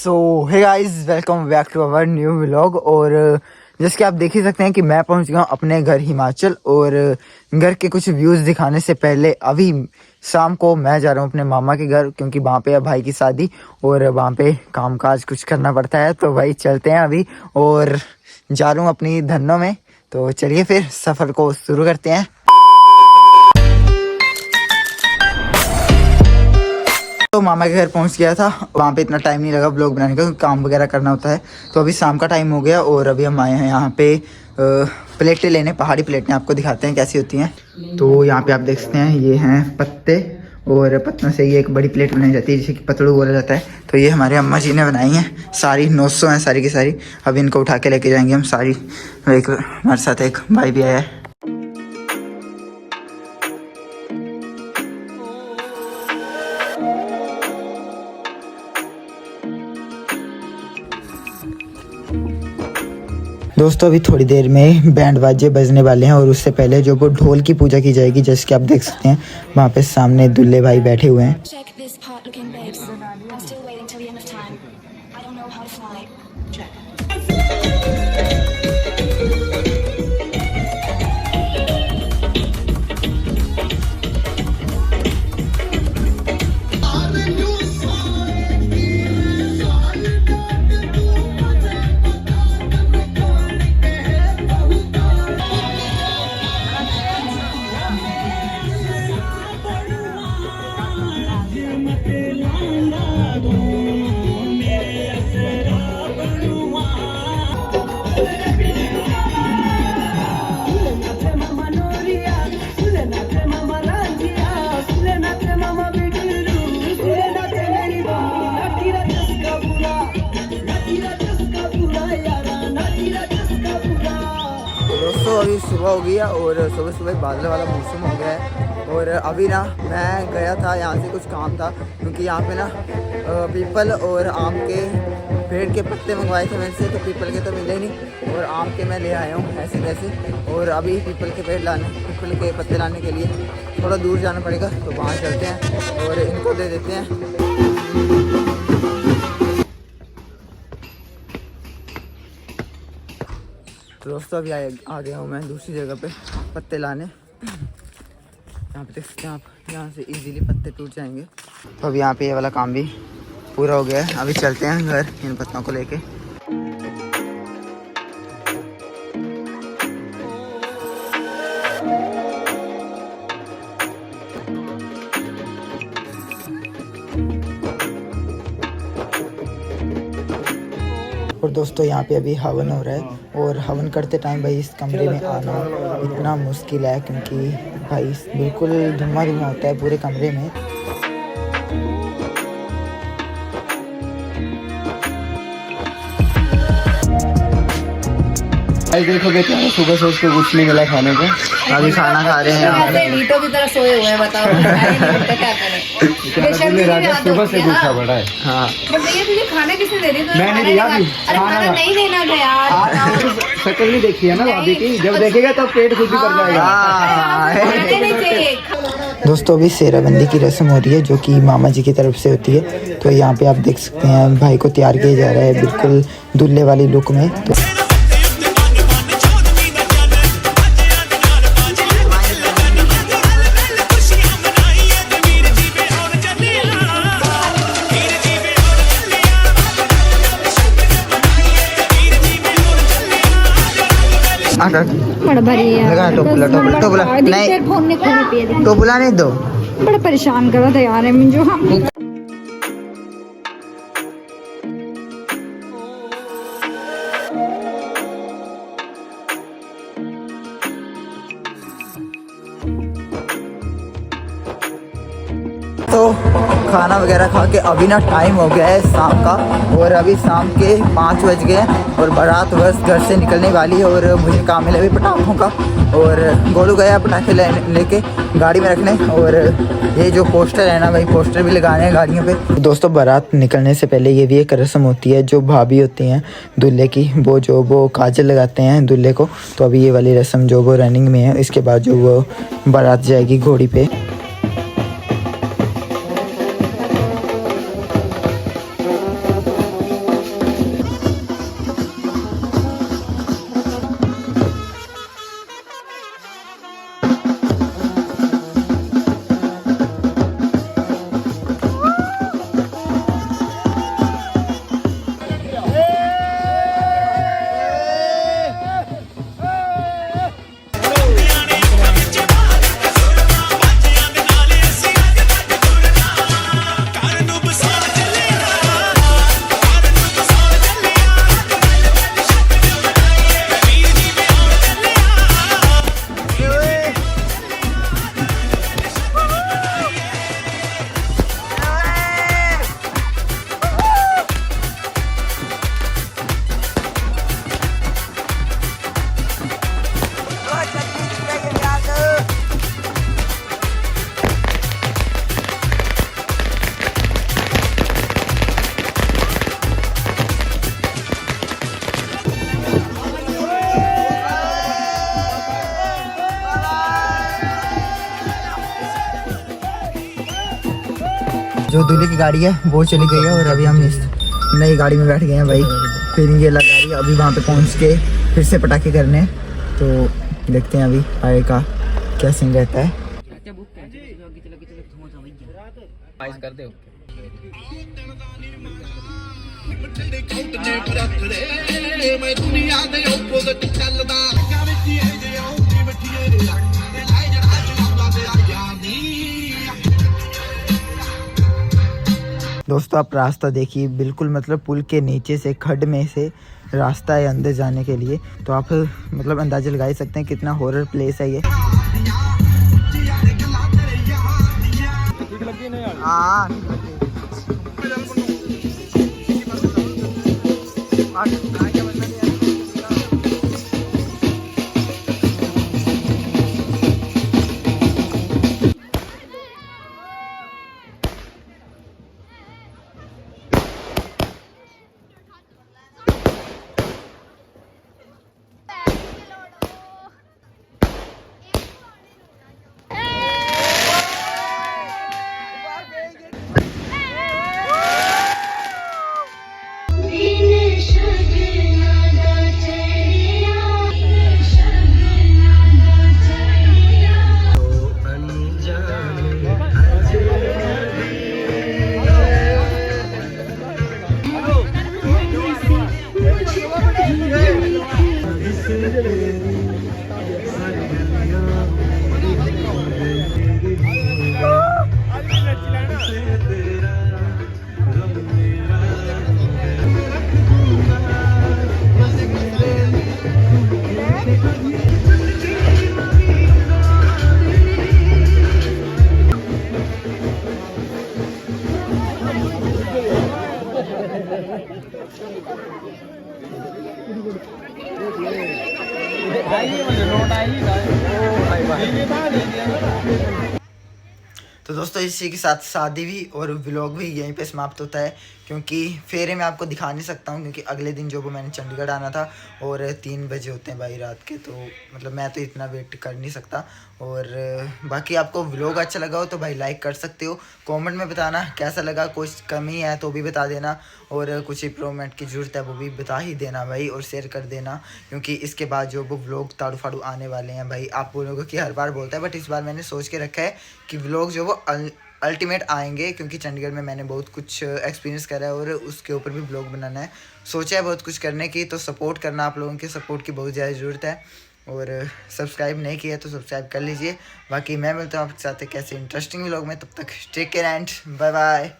So hey guys, welcome back to our new vlog. और जैसे कि आप देख ही सकते हैं कि मैं पहुंच गया हूं अपने घर हिमाचल। और घर के कुछ व्यूज़ दिखाने से पहले अभी शाम को मैं जा रहा हूं अपने मामा के घर, क्योंकि वहाँ पे है भाई की शादी और वहाँ पे कामकाज कुछ करना पड़ता है। तो भाई चलते हैं अभी, और जा रहा हूँ अपनी धन्नों में। तो चलिए फिर सफ़र को शुरू करते हैं। तो मामा के घर पहुंच गया था। वहाँ पे इतना टाइम नहीं लगा ब्लॉग बनाने का, क्योंकि काम वगैरह करना होता है। तो अभी शाम का टाइम हो गया और अभी हम आए हैं यहाँ पे प्लेटें लेने, पहाड़ी प्लेटें। आपको दिखाते हैं कैसी होती हैं। तो यहाँ पे आप देख सकते हैं, ये हैं पत्ते, और पत्तों से ये एक बड़ी प्लेट बनाई जाती है जिसे कि पतलू बोला जाता है। तो ये हमारे अम्मा जी ने बनाई हैं, सारी 900 हैं सारी की सारी। अभी इनको उठा के लेके जाएंगे हम सारी। एक हमारे साथ एक भाई भी आया है। दोस्तों अभी थोड़ी देर में बैंड बाजे बजने वाले हैं, और उससे पहले जो वो ढोल की पूजा की जाएगी, जैसे कि आप देख सकते हैं वहाँ पे सामने दूल्हे भाई बैठे हुए हैं। दोस्तों अभी सुबह हो गई है और सुबह सुबह बादल वाला मौसम हो गया है। और अभी ना मैं गया था यहाँ से, कुछ काम था, क्योंकि यहाँ पे ना पीपल और आम के पेड़ के पत्ते मंगवाए थे मेरे से। तो पीपल के तो मिले नहीं, और आम के मैं ले आया हूँ ऐसे कैसे। और अभी पीपल के पत्ते लाने के लिए थोड़ा दूर जाना पड़ेगा। तो वहाँ चलते हैं और इनको दे देते हैं। तो दोस्तों अभी आ गया हूँ मैं दूसरी जगह पे पत्ते लाने। यहाँ पे देख सकते हैं आप, यहाँ से इजीली पत्ते टूट जाएंगे। तो अब यहाँ पे ये वाला काम भी पूरा हो गया है। अभी चलते हैं घर इन पत्तों को लेके। और दोस्तों यहाँ पे अभी हवन हो रहा है, और हवन करते टाइम भाई इस कमरे में आना इतना मुश्किल है, क्योंकि भाई बिल्कुल धुआं होता है पूरे कमरे में। भाई देखोगे क्या, सुबह सोच के कुछ नहीं मिला खाने को। अभी खाना खा रहे हैं यहाँ पे। नीटो की तरह सोए हुए हैं, बताओ क्या करें। सुबह से भूखा पड़ा है। हाँ बट भैया तुझे खाना किसने दे दी? मैंने दिया भी। अरे खाना नहीं देना था यार। शक्ल नहीं देखी है ना भाभी की, जब देखेगा तो पेट खुशी कर जाएगा। खाने नहीं चाहिए। दोस्तों अभी सेराबंदी की रस्म हो रही है, जो कि मामा जी की तरफ से होती है। तो यहाँ पे आप देख सकते हैं भाई को तैयार किया जा रहा है बिल्कुल दूल्हे वाली लुक में। तो तो बुला नहीं दो, बड़ा परेशान कर रहा था यार जो हम। तो खाना वगैरह खा के अभी ना टाइम हो गया है शाम का, और अभी शाम के 5 बज गए और बारात बस घर से निकलने वाली है। और मुझे काम मिला भी पटाखों का, और गोलू गया पटाखे लेके गाड़ी में रखने। और ये जो पोस्टर है ना भाई, पोस्टर भी लगाने हैं गाड़ियों पे। दोस्तों बारात निकलने से पहले ये भी एक रस्म होती है, जो भाभी होती हैं दूल्हे की, वो काजल लगाते हैं दूल्हे को। तो अभी ये वाली रस्म जो वो रनिंग में है, इसके बाद जो वो बारात जाएगी घोड़ी पे। जो दूल्हे की गाड़ी है वो चली गई है और अभी हम इस नई गाड़ी में बैठ गए हैं भाई। फिर ये लग गाड़ी अभी वहाँ पे पहुँच के फिर से पटाखे करने, तो देखते हैं अभी आगे का क्या सीन रहता है। दोस्तों आप रास्ता देखिए, बिल्कुल मतलब पुल के नीचे से खड्ड में से रास्ता है अंदर जाने के लिए, तो आप मतलब अंदाजा लगा ही सकते हैं कितना हॉरर प्लेस है ये। हाँ तो दोस्तों इसी के साथ शादी भी और व्लॉग भी यहीं पे समाप्त होता है, क्योंकि फेरे मैं आपको दिखा नहीं सकता हूँ क्योंकि अगले दिन जो वो मैंने चंडीगढ़ आना था और 3 बजे होते हैं भाई रात के, तो मतलब मैं तो इतना वेट कर नहीं सकता। और बाकी आपको व्लॉग अच्छा लगा हो तो भाई लाइक कर सकते हो, कमेंट में बताना कैसा लगा, कुछ कमी है तो भी बता देना और कुछ इम्प्रूवमेंट की ज़रूरत है वो भी बता ही देना भाई, और शेयर कर देना क्योंकि इसके बाद जो वो व्लॉग ताड़ू फाड़ू आने वाले हैं भाई। आप बोलोगे कि हर बार बोलता है, बट इस बार मैंने सोच के रखा है कि व्लॉग जो वो अल्टीमेट आएंगे, क्योंकि चंडीगढ़ में मैंने बहुत कुछ एक्सपीरियंस करा है और उसके ऊपर भी ब्लॉग बनाना है, सोचा है बहुत कुछ करने की। तो सपोर्ट करना, आप लोगों के सपोर्ट की बहुत ज़्यादा ज़रूरत है, और सब्सक्राइब नहीं किया तो सब्सक्राइब कर लीजिए। बाकी मैं मिलता हूँ आपके साथ एक ऐसे इंटरेस्टिंग व्लॉग में, तब तक take care and bye bye.